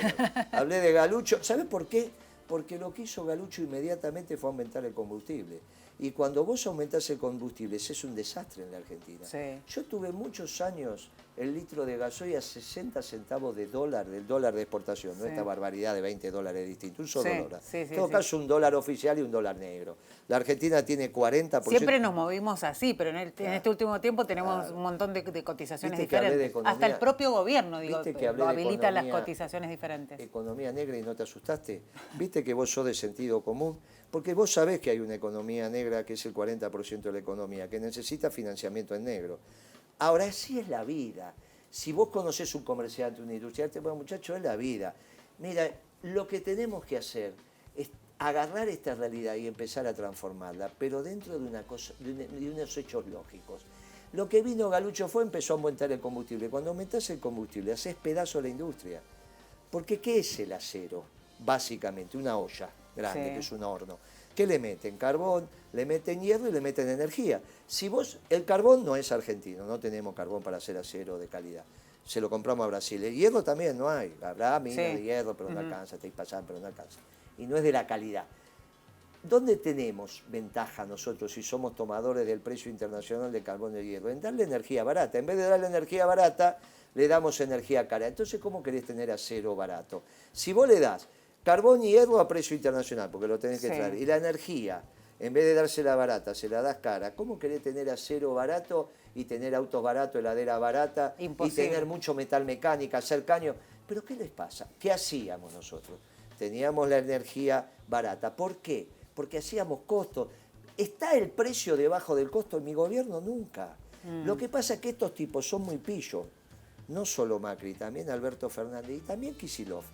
Hablé de Galucho. ¿Sabés por qué? Porque lo que hizo Galucho inmediatamente fue aumentar el combustible. Y cuando vos aumentás el combustible, es un desastre en la Argentina. Sí. Yo tuve muchos años el litro de gasoil a 60 centavos de dólar, del dólar de exportación, no esta barbaridad de 20 dólares distintos, un solo dólar. En todo caso, un dólar oficial y un dólar negro. La Argentina tiene 40%. Siempre nos movimos así, pero en este último tiempo tenemos un montón de cotizaciones diferentes. Hasta el propio gobierno, lo habilita las cotizaciones diferentes. Economía negra y no te asustaste. ¿Viste que vos sos de sentido común? Porque vos sabés que hay una economía negra que es el 40% de la economía, que necesita financiamiento en negro. Ahora, así es la vida. Si vos conocés un comerciante, un industrial, bueno, muchacho, es la vida. Mira, lo que tenemos que hacer es agarrar esta realidad y empezar a transformarla, pero dentro de una cosa, de unos hechos lógicos. Lo que vino Galucho empezó a aumentar el combustible. Cuando aumentás el combustible, haces pedazo a la industria. Porque ¿qué es el acero? Básicamente, una olla grande, que es un horno. ¿Qué le meten? Carbón, le meten hierro y le meten energía. Si vos, el carbón no es argentino, no tenemos carbón para hacer acero de calidad. Se lo compramos a Brasil. El hierro también no hay. Habrá minas de hierro, pero no alcanza, te pasan, pero no alcanza. Y no es de la calidad. ¿Dónde tenemos ventaja nosotros si somos tomadores del precio internacional del carbón y el hierro? En darle energía barata. En vez de darle energía barata, le damos energía cara. Entonces, ¿cómo querés tener acero barato? Si vos le das carbón y hierro a precio internacional, porque lo tenés que traer, y la energía, en vez de dársela barata, se la das cara, ¿cómo querés tener acero barato y tener autos baratos, heladera barata, y tener mucho metal mecánica, hacer caño? ¿Pero qué les pasa? ¿Qué hacíamos nosotros? Teníamos la energía barata. ¿Por qué? Porque hacíamos costos. ¿Está el precio debajo del costo en mi gobierno? Nunca. Lo que pasa es que estos tipos son muy pillos. No solo Macri, también Alberto Fernández y también Kicillof.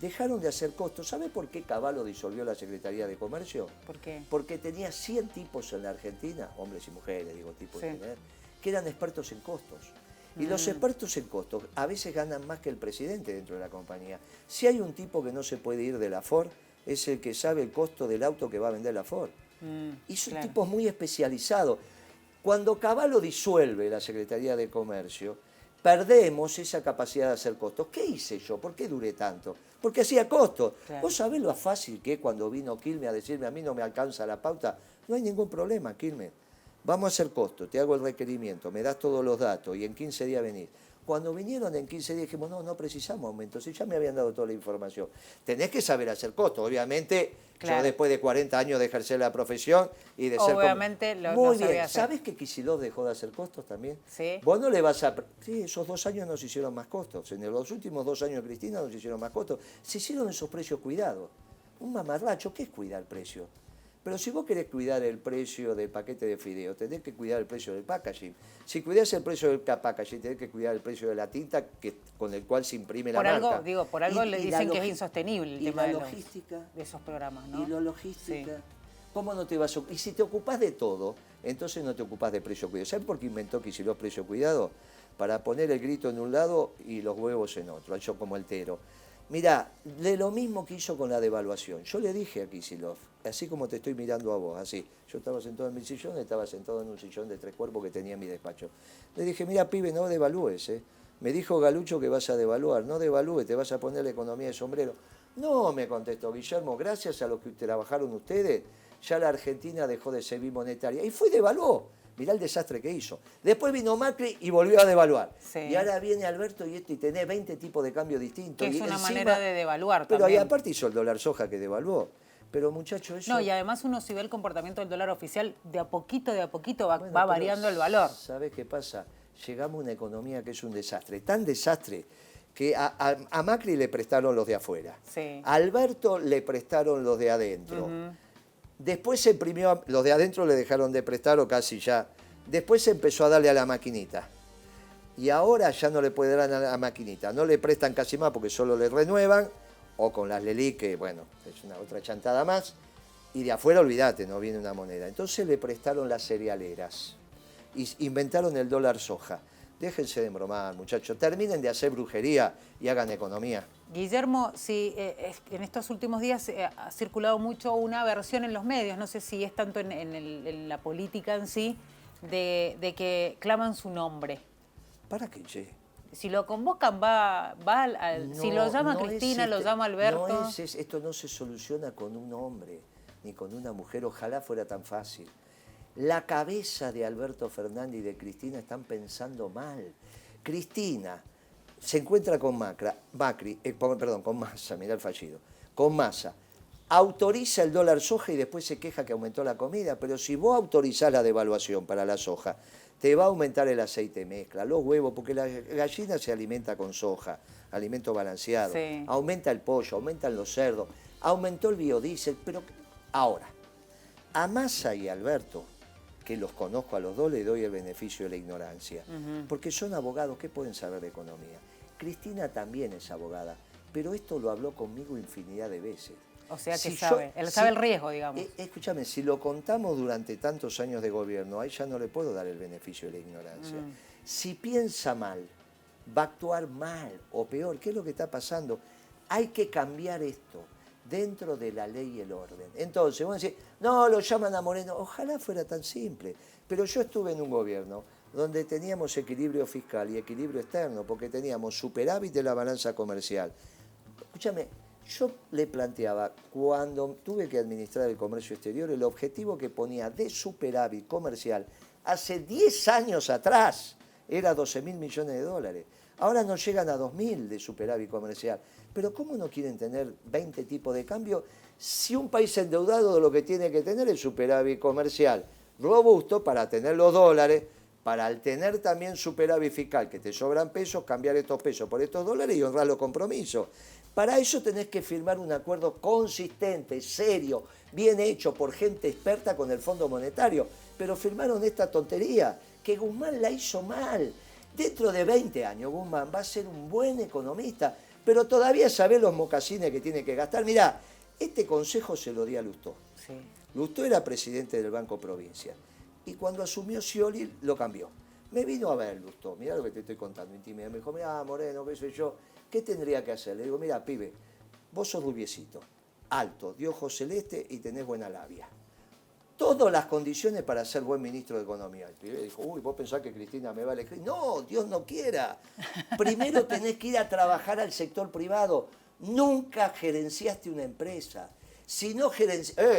Dejaron de hacer costos. ¿Sabe por qué Cavallo disolvió la Secretaría de Comercio? ¿Por qué? Porque tenía 100 tipos en la Argentina, hombres y mujeres, digo, tipos en general, que eran expertos en costos. Y los expertos en costos a veces ganan más que el presidente dentro de la compañía. Si hay un tipo que no se puede ir de la Ford, es el que sabe el costo del auto que va a vender la Ford. Y son tipos muy especializados. Cuando Cavallo disuelve la Secretaría de Comercio, perdemos esa capacidad de hacer costos. ¿Qué hice yo? ¿Por qué duré tanto? Porque hacía costos. ¿Vos sabés lo fácil que es cuando vino Quilmes a decirme a mí no me alcanza la pauta? No hay ningún problema, Quilmes. Vamos a hacer costos, te hago el requerimiento, me das todos los datos y en 15 días venís. Cuando vinieron en 15 días dijimos, no precisamos aumentos, si ya me habían dado toda la información. Tenés que saber hacer costos, obviamente. Yo después de 40 años de ejercer la profesión y de ser... Obviamente Muy bien, ¿sabés que Kicillof dejó de hacer costos también? Sí. Vos no le vas a... Sí, esos 2 años nos hicieron más costos. En los últimos 2 años de Cristina nos hicieron más costos. Se hicieron esos precios cuidados. Un mamarracho, ¿qué es cuidar el precio? Pero si vos querés cuidar el precio del paquete de fideo, tenés que cuidar el precio del packaging. Si cuidás el precio del packaging, tenés que cuidar el precio de la tinta con el cual se imprime la marca. Por algo le dicen que es insostenible el tema de esos programas, ¿no? Y la logística. ¿Cómo no te vas a ocupar? Y si te ocupás de todo, entonces no te ocupás de precio cuidado. ¿Sabes por qué inventó Kicillof precio cuidado? Para poner el grito en un lado y los huevos en otro, hecho como el tero. Mirá, de lo mismo que hizo con la devaluación. Yo le dije a Kicillof, así como te estoy mirando a vos, así. Yo estaba sentado en mi sillón, estaba sentado en un sillón de 3 cuerpos que tenía en mi despacho. Le dije, mira, pibe, no devalúes, ¿eh? Me dijo Galucho que vas a devaluar. No devalúes, te vas a poner la economía de sombrero. No, me contestó Guillermo, gracias a lo que trabajaron ustedes, ya la Argentina dejó de ser bimonetaria. Y fue y devaluó. Mirá el desastre que hizo. Después vino Macri y volvió a devaluar. Y ahora viene Alberto y tenés 20 tipos de cambio distintos. Que es una manera de devaluar pero también. Pero aparte hizo el dólar soja que devaluó. Pero muchachos, eso... No, y además uno si ve el comportamiento del dólar oficial, de a poquito va variando el valor. ¿Sabés qué pasa? Llegamos a una economía que es un desastre. Tan desastre que a Macri le prestaron los de afuera. A Alberto le prestaron los de adentro. Después se imprimió, los de adentro le dejaron de prestar o casi ya. Después se empezó a darle a la maquinita. Y ahora ya no le puede dar a la maquinita. No le prestan casi más porque solo le renuevan. O con las Lelí, que bueno, es una otra chantada más. Y de afuera, olvídate, no viene una moneda. Entonces le prestaron las cerealeras. Y inventaron el dólar soja. Déjense de embromar, muchachos. Terminen de hacer brujería y hagan economía. Guillermo, sí, en estos últimos días ha circulado mucho una versión en los medios, no sé si es tanto en la política en sí, de que claman su nombre. ¿Para qué, che? Si lo convocan, si lo llama Cristina, lo llama Alberto. Esto no se soluciona con un hombre ni con una mujer, ojalá fuera tan fácil. La cabeza de Alberto Fernández y de Cristina están pensando mal. Cristina se encuentra con con Massa, mirá el fallido, con Massa. Autoriza el dólar soja y después se queja que aumentó la comida, pero si vos autorizás la devaluación para la soja, te va a aumentar el aceite mezcla, los huevos, porque la gallina se alimenta con soja, alimento balanceado, aumenta el pollo, aumentan los cerdos, aumentó el biodiesel, pero ahora, a Massa y a Alberto, que los conozco a los dos, le doy el beneficio de la ignorancia, porque son abogados que pueden saber de economía. Cristina también es abogada, pero esto lo habló conmigo infinidad de veces. O sea que Si sabe, él sabe el riesgo, digamos. Escúchame, si lo contamos durante tantos años de gobierno, ahí ya no le puedo dar el beneficio de la ignorancia. Si piensa mal, va a actuar mal o peor. ¿Qué es lo que está pasando? Hay que cambiar esto dentro de la ley y el orden. Entonces, vos decís, no, lo llaman a Moreno. Ojalá fuera tan simple. Pero yo estuve en un gobierno donde teníamos equilibrio fiscal y equilibrio externo, porque teníamos superávit de la balanza comercial. Escúchame, yo le planteaba, cuando tuve que administrar el comercio exterior, el objetivo que ponía de superávit comercial hace 10 años atrás era 12.000 millones de dólares. Ahora nos llegan a 2.000 de superávit comercial. Pero ¿cómo no quieren tener 20 tipos de cambio si un país endeudado lo que tiene que tener es superávit comercial robusto para tener los dólares, para al tener también superávit fiscal, que te sobran pesos, cambiar estos pesos por estos dólares y honrar los compromisos? Para eso tenés que firmar un acuerdo consistente, serio, bien hecho por gente experta con el Fondo Monetario. Pero firmaron esta tontería, que Guzmán la hizo mal. Dentro de 20 años Guzmán va a ser un buen economista, pero todavía sabe los mocasines que tiene que gastar. Mirá, este consejo se lo di a Lustó. Sí. Lustó era presidente del Banco Provincia y cuando asumió Scioli lo cambió. Me vino a ver Lustó, mirá lo que te estoy contando, intimidad. Me dijo, mirá, Moreno, qué sé yo, ¿qué tendría que hacer? Le digo, mirá, pibe, vos sos rubiecito, alto, de ojos celeste y tenés buena labia. Todas las condiciones para ser buen ministro de Economía. El pibe dijo, uy, vos pensás que Cristina me va a elegir. No, Dios no quiera. Primero tenés que ir a trabajar al sector privado. Nunca gerenciaste una empresa. Si no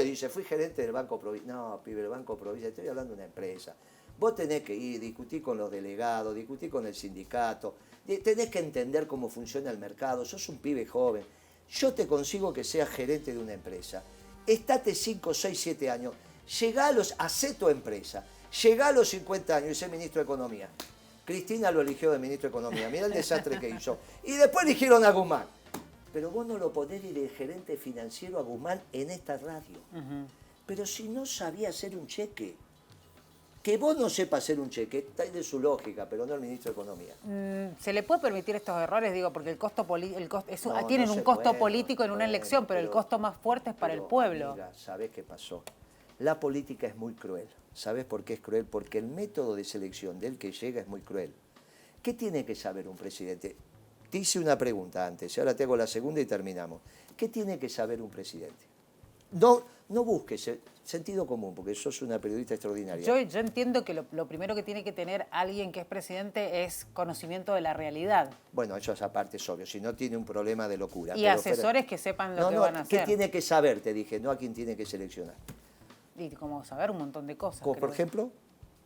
dice, fui gerente del Banco Provincia. No, pibe, el Banco Provincia, estoy hablando de una empresa. Vos tenés que ir, discutir con los delegados, discutir con el sindicato, tenés que entender cómo funciona el mercado, sos un pibe joven. Yo te consigo que seas gerente de una empresa. Estate 5, 6, 7 años. Hacé tu empresa. Llegá a los 50 años y sé ministro de Economía. Cristina lo eligió de ministro de Economía. Mirá el desastre que hizo. Y después eligieron a Guzmán. Pero vos no lo podés ir de gerente financiero a Guzmán en esta radio. Pero si no sabía hacer un cheque. Que vos no sepas hacer un cheque, está de su lógica, pero no el ministro de Economía. ¿Se le puede permitir estos errores? Digo, porque tienen no un se costo puede, político en una elección, pero el costo más fuerte es para el pueblo. Amiga, ¿sabés qué pasó? La política es muy cruel. ¿Sabés por qué es cruel? Porque el método de selección del que llega es muy cruel. ¿Qué tiene que saber un presidente? Te hice una pregunta antes, y ahora te hago la segunda y terminamos. ¿Qué tiene que saber un presidente? No busques sentido común, porque sos una periodista extraordinaria. Yo entiendo que lo primero que tiene que tener alguien que es presidente es conocimiento de la realidad. Bueno, eso es aparte, es obvio, si no tiene un problema de locura. Y asesores que sepan lo que van a hacer. ¿Qué tiene que saber? Te dije, no a quién tiene que seleccionar. Y como saber un montón de cosas. ¿Por ejemplo?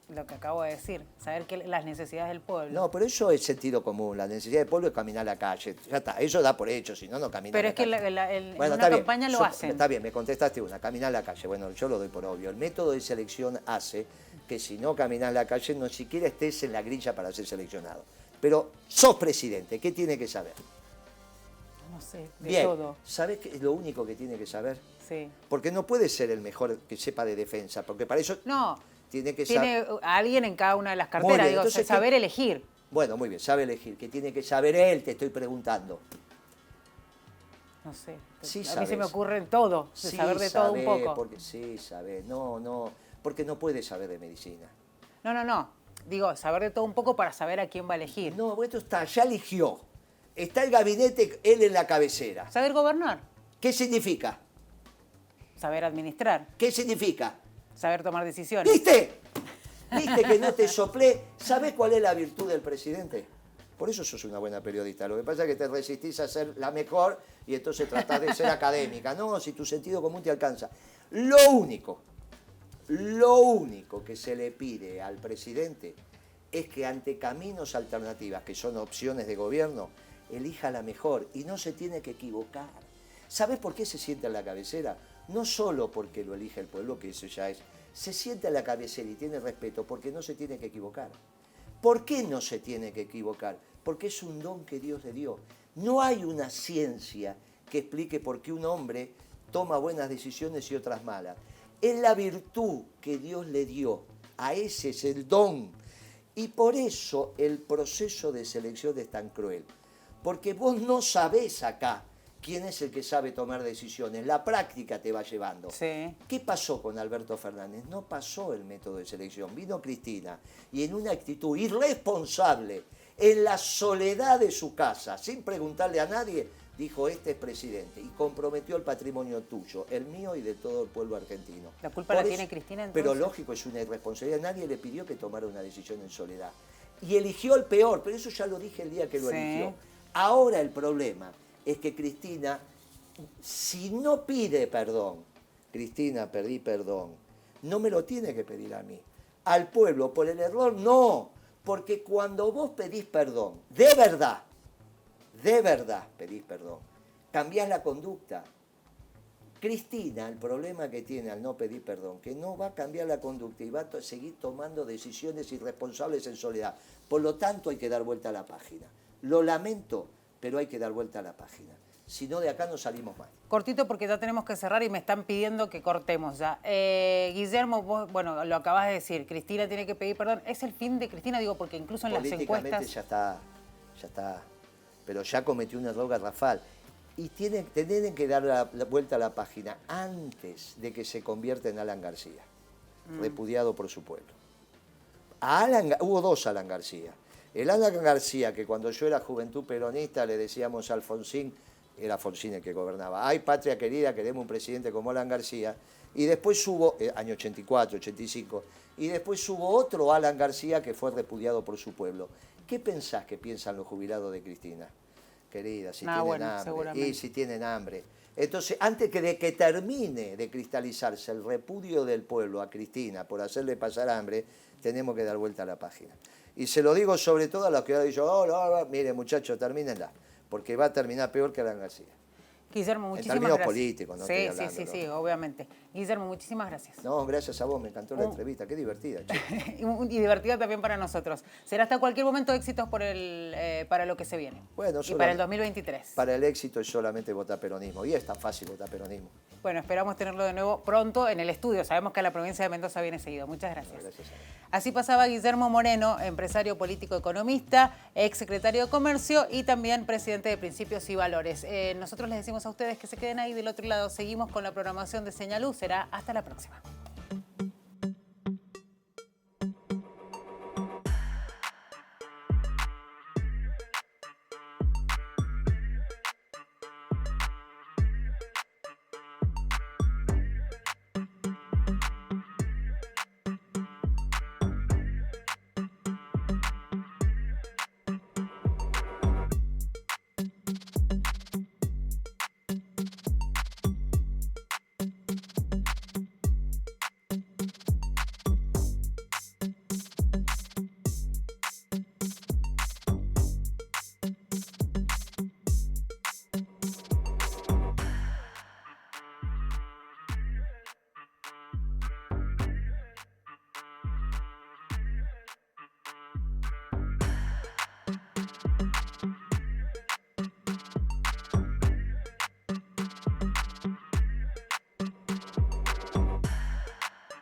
Lo que acabo de decir, saber las necesidades del pueblo. No, pero eso es sentido común. La necesidad del pueblo es caminar la calle. Ya está, eso da por hecho, si no, no camina pero la calle. Pero es que en una campaña lo hacen. Está bien, me contestaste una, caminar la calle. Bueno, yo lo doy por obvio. El método de selección hace que si no caminas la calle, no siquiera estés en la grilla para ser seleccionado. Pero sos presidente, ¿qué tiene que saber? No sé, bien, todo. ¿Sabés qué es lo único que tiene que saber? Sí. Porque no puede ser el mejor que sepa de defensa, porque para eso... No. Tiene a alguien en cada una de las carteras, bien, digo, entonces, saber elegir. Bueno, muy bien, sabe elegir. ¿Qué tiene que saber él? Te estoy preguntando. No sé, Sí, a mí se me ocurre todo, sí, saber de todo un poco. Porque, sí, sabe. No, porque no puede saber de medicina. No. Digo, saber de todo un poco para saber a quién va a elegir. No, esto está, ya eligió. Está el gabinete, él en la cabecera. Saber gobernar. ¿Qué significa? Saber administrar. ¿Qué significa? Saber tomar decisiones. ¿Viste? ¿Viste que no te soplé? ¿Sabés cuál es la virtud del presidente? Por eso sos una buena periodista. Lo que pasa es que te resistís a ser la mejor y entonces tratás de ser académica. No, si tu sentido común te alcanza. Lo único que se le pide al presidente es que ante caminos alternativas, que son opciones de gobierno, elija la mejor y no se tiene que equivocar. ¿Sabés por qué se sienta en la cabecera? No solo porque lo elige el pueblo, que eso ya es. Se sienta en la cabecera y tiene respeto porque no se tiene que equivocar. ¿Por qué no se tiene que equivocar? Porque es un don que Dios le dio. No hay una ciencia que explique por qué un hombre toma buenas decisiones y otras malas. Es la virtud que Dios le dio. A ese es el don. Y por eso el proceso de selección es tan cruel. Porque vos no sabés acá quién es el que sabe tomar decisiones. La práctica te va llevando. Sí. ¿Qué pasó con Alberto Fernández? No pasó el método de selección. Vino Cristina y en una actitud irresponsable, en la soledad de su casa, sin preguntarle a nadie, dijo, este es presidente, y comprometió el patrimonio tuyo, el mío y de todo el pueblo argentino. ¿La culpa la tiene Cristina entonces? Pero lógico, es una irresponsabilidad. Nadie le pidió que tomara una decisión en soledad. Y eligió el peor, pero eso ya lo dije el día que lo eligió. Ahora el problema es que Cristina, si no pide perdón, Cristina, pedí perdón, no me lo tiene que pedir a mí. Al pueblo, por el error, no. Porque cuando vos pedís perdón, de verdad pedís perdón, cambiás la conducta. Cristina, el problema que tiene al no pedir perdón, que no va a cambiar la conducta y va a seguir tomando decisiones irresponsables en soledad. Por lo tanto, hay que dar vuelta a la página. Lo lamento, pero hay que dar vuelta a la página. Si no, de acá no salimos mal. Cortito porque ya tenemos que cerrar y me están pidiendo que cortemos ya. Guillermo, vos, bueno, lo acabas de decir, Cristina tiene que pedir perdón. ¿Es el fin de Cristina? Digo, porque incluso en las encuestas... Políticamente ya está. Pero ya cometió un error garrafal. Y tienen que dar la vuelta a la página antes de que se convierta en Alan García, repudiado por su pueblo. Hubo dos Alan García. El Alan García, que cuando yo era Juventud Peronista le decíamos a Alfonsín, era Alfonsín el que gobernaba, ay patria querida, queremos un presidente como Alan García, y después hubo, año 84, 85, y después hubo otro Alan García que fue repudiado por su pueblo. ¿Qué pensás que piensan los jubilados de Cristina? Querida, si tienen hambre, y si tienen hambre. Entonces, antes de que termine de cristalizarse el repudio del pueblo a Cristina por hacerle pasar hambre, tenemos que dar vuelta a la página. Y se lo digo sobre todo a los que han dicho, mire muchachos, termínenla, porque va a terminar peor que Alan García. Guillermo, muchísimas gracias. En términos gracias. políticos, no estoy hablando. Sí, obviamente. Guillermo, muchísimas gracias. No, gracias a vos, me encantó la entrevista, qué divertida. Y divertida también para nosotros. Será hasta cualquier momento éxitos para lo que se viene. Bueno, y para el 2023. Para el éxito es solamente votar peronismo, y es tan fácil votar peronismo. Bueno, esperamos tenerlo de nuevo pronto en el estudio. Sabemos que a la provincia de Mendoza viene seguido. Muchas gracias. Gracias. Así pasaba Guillermo Moreno, empresario político economista, ex secretario de Comercio y también presidente de Principios y Valores. Nosotros les decimos a ustedes que se queden ahí del otro lado. Seguimos con la programación de Señalú. Será hasta la próxima.